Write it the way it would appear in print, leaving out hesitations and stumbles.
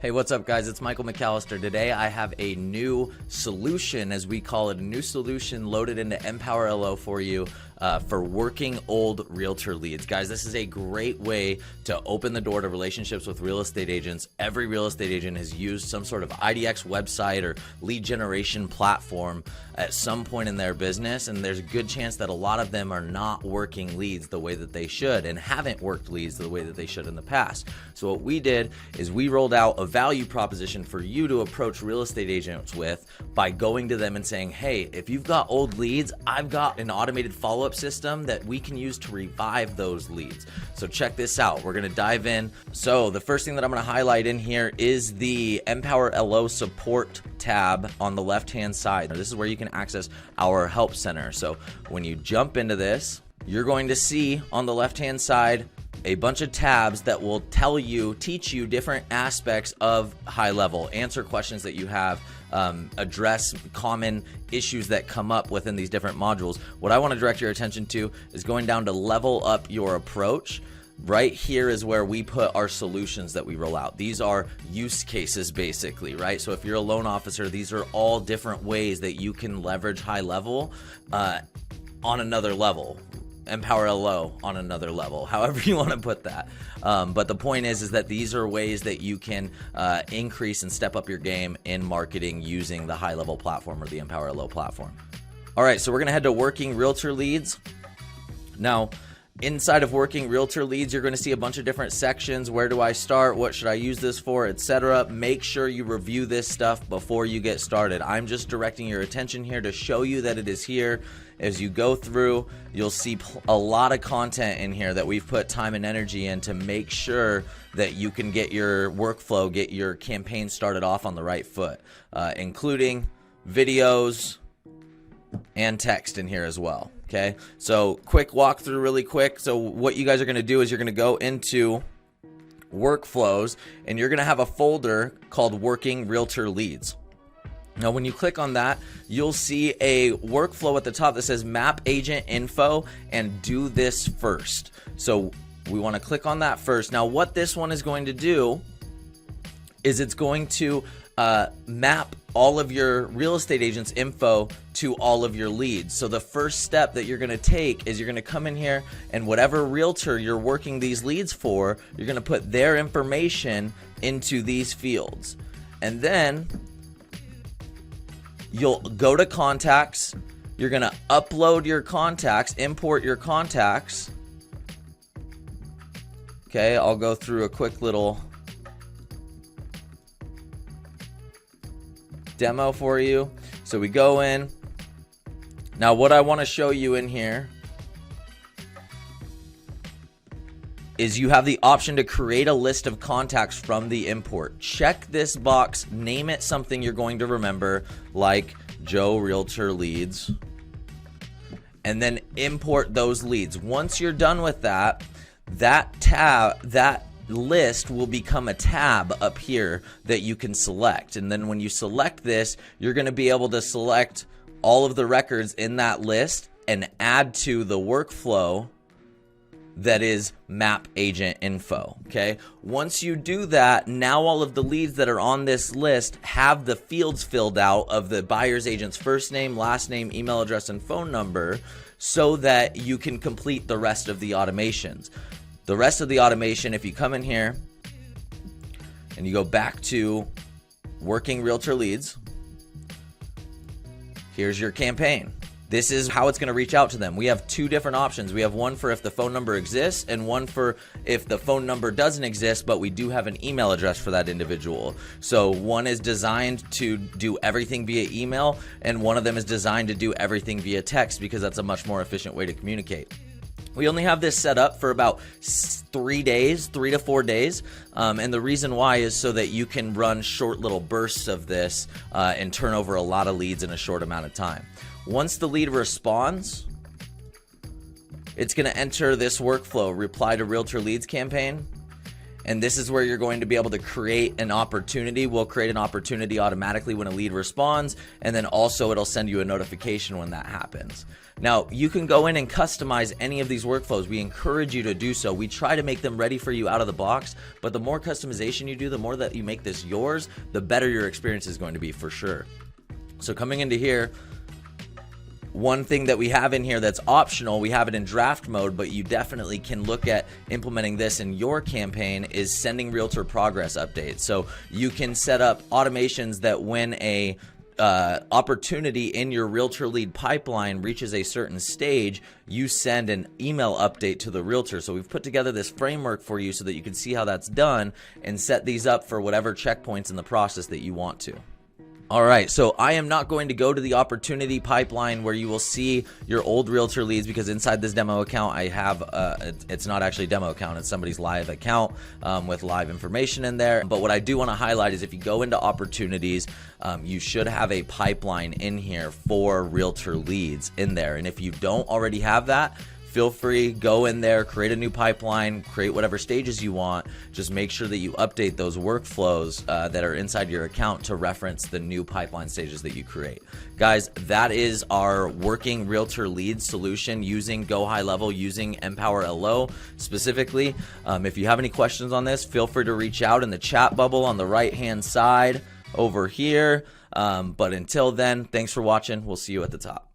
Hey, what's up guys? It's McAllister. Today I have a new solution, as we call it, a new solution loaded into MpowerLO for you for working old realtor leads. Guys, this is a great way to open the door to relationships with real estate agents. Every real estate agent has used some sort of IDX website or lead generation platform at some point in their business, and there's a good chance that a lot of them are not working leads the way that they should and haven't worked leads the way that they should in the past. So what we did is we rolled out a value proposition for you to approach real estate agents with by going to them and saying, hey, if you've got old leads, I've got an automated follow-up system that we can use to revive those leads. So check this out. We're going to dive in. So the first thing that I'm going to highlight in here is the MpowerLO support tab on the left-hand side. This is where you can access our help center. So when you jump into this, you're going to see on the left-hand side a bunch of tabs that will teach you different aspects of HighLevel, answer questions that you have, address common issues that come up within these different modules. What I want to direct your attention to is going down to level up your approach. Right here is where we put our solutions that we roll out. These are use cases basically, right? So if you're a loan officer, these are all different ways that you can leverage HighLevel on another level. MpowerLO on another level, however you want to put that. But the point is that these are ways that you can increase and step up your game in marketing using the HighLevel platform or the MpowerLO platform. All right, so we're going to head to working realtor leads. Now, inside of working realtor leads, you're going to see a bunch of different sections. Where do I start? What should I use this for? Etc. Make sure you review this stuff before you get started. I'm just directing your attention here to show you that it is here. As you go through, you'll see a lot of content in here that we've put time and energy in to make sure that you can get your workflow, get your campaign started off on the right foot, including videos and text in here as well. Okay, so quick walkthrough really quick. So what you guys are going to do is you're going to go into workflows and you're going to have a folder called working realtor leads. Now, when you click on that, you'll see a workflow at the top that says map agent info and do this first. So we want to click on that first. Now, what this one is going to do is it's going to map all of your real estate agents info to all of your leads. So the first step that you're going to take is you're going to come in here and whatever realtor you're working these leads for, you're going to put their information into these fields. And then you'll go to contacts. You're going to upload your contacts, import your contacts. Okay, I'll go through a quick little demo for you. So we go in. Now what I want to show you in here is you have the option to create a list of contacts from the import. Check this box, name it something you're going to remember, like Joe Realtor Leads, and then import those leads. Once you're done with that, that list will become a tab up here that you can select. And then when you select this, you're going to be able to select all of the records in that list and add to the workflow that is map agent info. Okay, once you do that, now all of the leads that are on this list have the fields filled out of the buyer's agent's first name, last name, email address, and phone number, so that you can complete the rest of the automations. The rest of the automation, if you come in here and you go back to working realtor leads, here's your campaign. This is how it's going to reach out to them. We have two different options. We have one for if the phone number exists and one for if the phone number doesn't exist, but we do have an email address for that individual. So one is designed to do everything via email, and one of them is designed to do everything via text because that's a much more efficient way to communicate. We only have this set up for about 3 to 4 days. And the reason why is so that you can run short little bursts of this and turn over a lot of leads in a short amount of time. Once the lead responds, it's going to enter this workflow, reply to realtor leads campaign. And this is where you're going to be able to create an opportunity. We'll create an opportunity automatically when a lead responds, and then also it'll send you a notification when that happens. Now, you can go in and customize any of these workflows. We encourage you to do so. We try to make them ready for you out of the box, but the more customization you do, the more that you make this yours, the better your experience is going to be for sure. So coming into here, one thing that we have in here that's optional, we have it in draft mode, but you definitely can look at implementing this in your campaign, is sending Realtor progress updates. So you can set up automations that when a opportunity in your Realtor lead pipeline reaches a certain stage, you send an email update to the Realtor. So we've put together this framework for you so that you can see how that's done and set these up for whatever checkpoints in the process that you want to. All right, so I am not going to go to the opportunity pipeline where you will see your old Realtor leads, because inside this demo account I have, it's not actually a demo account, it's somebody's live account with live information in there. But what I do want to highlight is if you go into opportunities, you should have a pipeline in here for Realtor leads in there. And if you don't already have that, feel free, go in there, create a new pipeline, create whatever stages you want. Just make sure that you update those workflows that are inside your account to reference the new pipeline stages that you create. Guys, that is our working Realtor lead solution using Go High Level, using Empower LO specifically. If you have any questions on this, feel free to reach out in the chat bubble on the right-hand side over here. But until then, thanks for watching. We'll see you at the top.